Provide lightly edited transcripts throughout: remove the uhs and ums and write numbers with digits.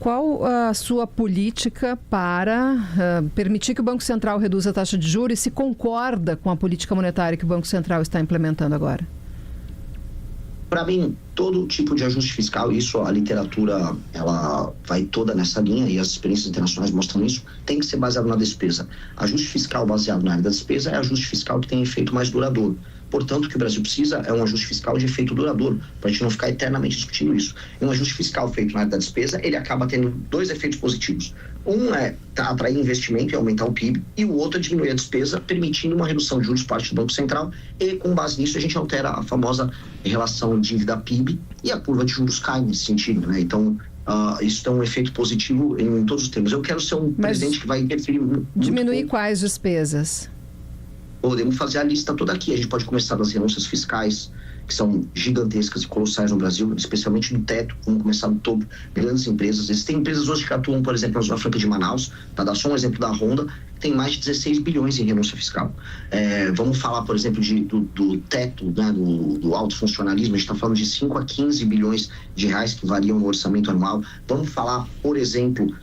qual a sua política para permitir que o Banco Central reduza a taxa de juros e se concorda com a política monetária que o Banco Central está implementando agora? Para mim, todo tipo de ajuste fiscal, isso a literatura ela vai toda nessa linha e as experiências internacionais mostram isso, tem que ser baseado na despesa. Ajuste fiscal baseado na área da despesa é ajuste fiscal que tem efeito mais duradouro. Portanto, o que o Brasil precisa é um ajuste fiscal de efeito duradouro, para a gente não ficar eternamente discutindo isso. E um ajuste fiscal feito na área da despesa, ele acaba tendo dois efeitos positivos. Um é atrair investimento e aumentar o PIB, e o outro é diminuir a despesa, permitindo uma redução de juros por parte do Banco Central, e com base nisso a gente altera a famosa relação dívida-PIB, e a curva de juros cai nesse sentido, né? Então, isso tem um efeito positivo em todos os termos. Eu quero ser um presidente que vai interferir muito. Diminuir quais despesas? Podemos fazer a lista toda aqui. A gente pode começar das renúncias fiscais, que são gigantescas e colossais no Brasil, especialmente no teto. Vamos começar no topo, grandes empresas. Existem empresas hoje que atuam, por exemplo, na Zona Franca de Manaus, para dar só um exemplo da Honda, que tem mais de 16 bilhões em renúncia fiscal. Vamos falar, por exemplo, do teto, né, do alto funcionalismo. A gente está falando de 5 a 15 bilhões de reais que variam no orçamento anual. Vamos falar, por exemplo,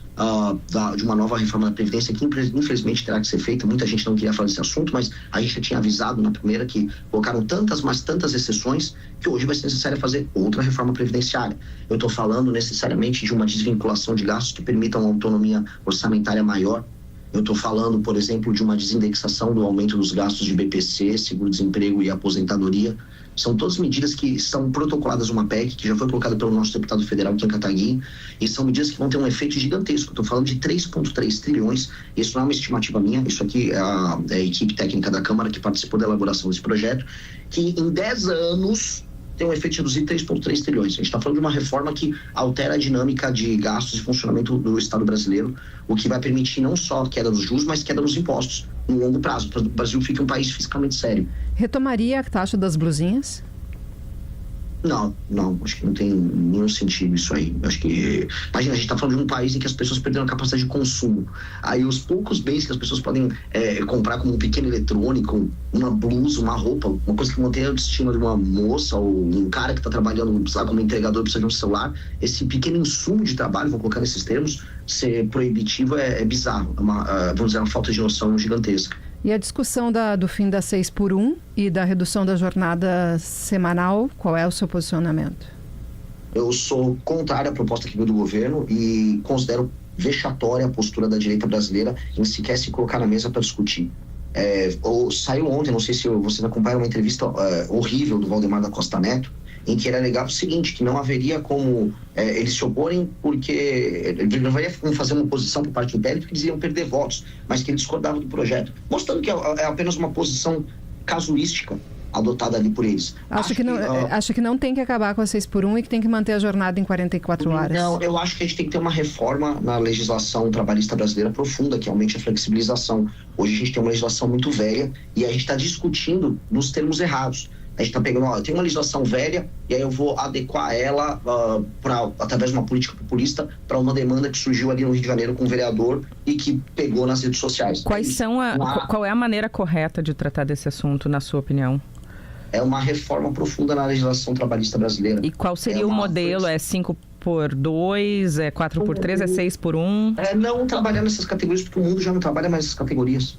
de uma nova reforma da Previdência que infelizmente terá que ser feita. Muita gente não queria falar desse assunto, mas a gente já tinha avisado na primeira que colocaram tantas exceções que hoje vai ser necessário fazer outra reforma previdenciária. Eu estou falando necessariamente de uma desvinculação de gastos que permita uma autonomia orçamentária maior. Eu estou falando, por exemplo, de uma desindexação do aumento dos gastos de BPC, seguro-desemprego e aposentadoria. São todas medidas que são protocoladas numa PEC, que já foi colocada pelo nosso deputado federal, Kim Kataguiri, e são medidas que vão ter um efeito gigantesco. Estou falando de 3,3 trilhões. Isso não é uma estimativa minha, isso aqui é a equipe técnica da Câmara que participou da elaboração desse projeto, que em 10 anos tem um efeito de reduzir 3,3 trilhões. A gente está falando de uma reforma que altera a dinâmica de gastos e funcionamento do Estado brasileiro, o que vai permitir não só a queda dos juros, mas queda dos impostos no longo prazo, para o Brasil fique um país fiscalmente sério. Retomaria a taxa das blusinhas? Não, acho que não tem nenhum sentido isso aí. Acho que, imagina, a gente está falando de um país em que as pessoas perderam a capacidade de consumo. Aí os poucos bens que as pessoas podem comprar, como um pequeno eletrônico, uma blusa, uma roupa, uma coisa que mantém a autoestima de uma moça ou um cara que está trabalhando, sabe, como entregador, precisa de um celular, esse pequeno insumo de trabalho, vou colocar nesses termos, ser proibitivo é bizarro. Vamos dizer, uma falta de noção gigantesca. E a discussão do fim da 6x1 e da redução da jornada semanal, qual é o seu posicionamento? Eu sou contrário à proposta que veio do governo e considero vexatória a postura da direita brasileira em sequer se colocar na mesa para discutir. Saiu ontem, não sei se vocês acompanharam, uma entrevista horrível do Valdemar da Costa Neto, em que ele alegava o seguinte, que não haveria como eles se oporem porque ele não vai fazer uma oposição por parte do PL porque eles iriam perder votos, mas que ele discordava do projeto, mostrando que é apenas uma posição casuística adotada ali por eles. Acho que não tem que acabar com a 6x1 e que tem que manter a jornada em 44 horas. Não, eu acho que a gente tem que ter uma reforma na legislação trabalhista brasileira profunda, que aumente a flexibilização. Hoje a gente tem uma legislação muito velha e a gente está discutindo nos termos errados. A gente está pegando, tem uma legislação velha e aí eu vou adequar ela através de uma política populista para uma demanda que surgiu ali no Rio de Janeiro com um vereador e que pegou nas redes sociais. Qual é a maneira correta de tratar desse assunto, na sua opinião? É uma reforma profunda na legislação trabalhista brasileira. E qual seria o modelo? É 5x2, é 4x3, é 6x1? Não trabalhar nessas categorias, porque o mundo já não trabalha mais nessas categorias.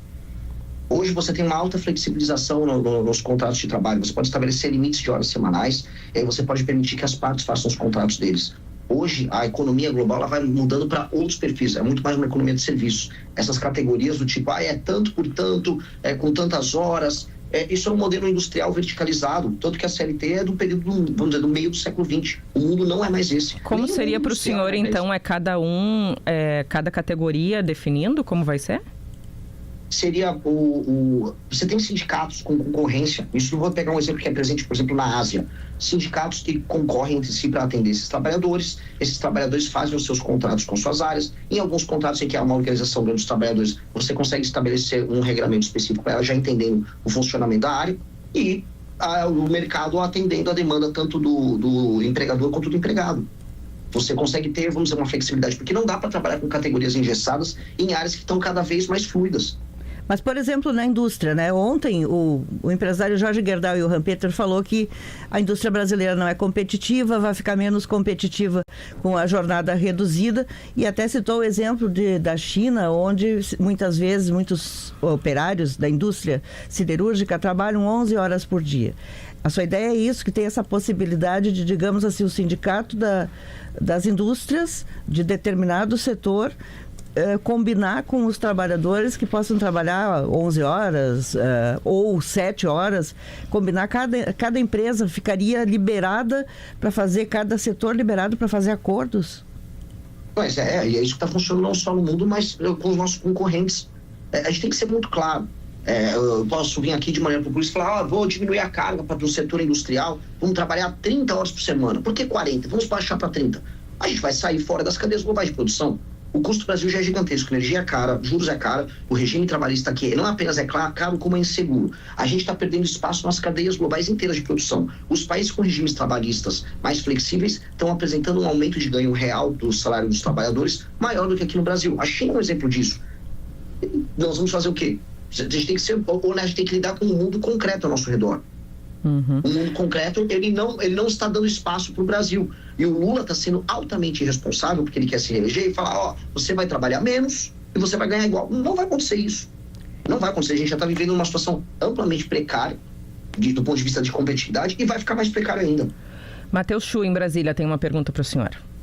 Hoje você tem uma alta flexibilização nos contratos de trabalho. Você pode estabelecer limites de horas semanais e aí você pode permitir que as partes façam os contratos deles. Hoje, a economia global ela vai mudando para outros perfis. É muito mais uma economia de serviços. Essas categorias do tipo, é tanto por tanto, com tantas horas. Isso é um modelo industrial verticalizado. Tanto que a CLT é do período, vamos dizer, do meio do século XX. O mundo não é mais esse. Como seria para o senhor, então, cada categoria definindo como vai ser? Seria você tem sindicatos com concorrência. Isso eu vou pegar um exemplo que é presente, por exemplo, na Ásia. Sindicatos que concorrem entre si para atender esses trabalhadores fazem os seus contratos com suas áreas. Em alguns contratos em que há uma organização grande dos trabalhadores, você consegue estabelecer um regramento específico para ela, já entendendo o funcionamento da área, e o mercado atendendo a demanda tanto do empregador quanto do empregado. Você consegue ter, vamos dizer, uma flexibilidade, porque não dá para trabalhar com categorias engessadas em áreas que estão cada vez mais fluidas. Mas, por exemplo, na indústria, né? Ontem o empresário Jorge Gerdau e o Rampeter falou que a indústria brasileira não é competitiva, vai ficar menos competitiva com a jornada reduzida, e até citou o exemplo da China, onde muitas vezes muitos operários da indústria siderúrgica trabalham 11 horas por dia. A sua ideia é isso, que tem essa possibilidade de, digamos assim, o sindicato das indústrias de determinado setor combinar com os trabalhadores que possam trabalhar 11 horas ou 7 horas, combinar, cada empresa ficaria liberada para fazer, cada setor liberado para fazer acordos? Pois é isso que está funcionando não só no mundo, mas com os nossos concorrentes. A gente tem que ser muito claro. Eu posso vir aqui de maneira populista e falar, vou diminuir a carga para o setor industrial, vamos trabalhar 30 horas por semana. Por que 40? Vamos baixar para 30. A gente vai sair fora das cadeias globais de produção. O custo do Brasil já é gigantesco, energia é cara, juros é cara, o regime trabalhista aqui não apenas é caro, como é inseguro. A gente está perdendo espaço nas cadeias globais inteiras de produção. Os países com regimes trabalhistas mais flexíveis estão apresentando um aumento de ganho real do salário dos trabalhadores maior do que aqui no Brasil. A China é um exemplo disso. Nós vamos fazer o quê? A gente tem que ser honesto, a gente tem que lidar com o mundo concreto ao nosso redor. Uhum. O mundo concreto, ele não está dando espaço para o Brasil. E o Lula está sendo altamente irresponsável, porque ele quer se reeleger e falar, você vai trabalhar menos e você vai ganhar igual. Não vai acontecer isso. Não vai acontecer. A gente já está vivendo uma situação amplamente precária do ponto de vista de competitividade e vai ficar mais precário ainda. Matheus Chu, em Brasília, tem uma pergunta para o senhor.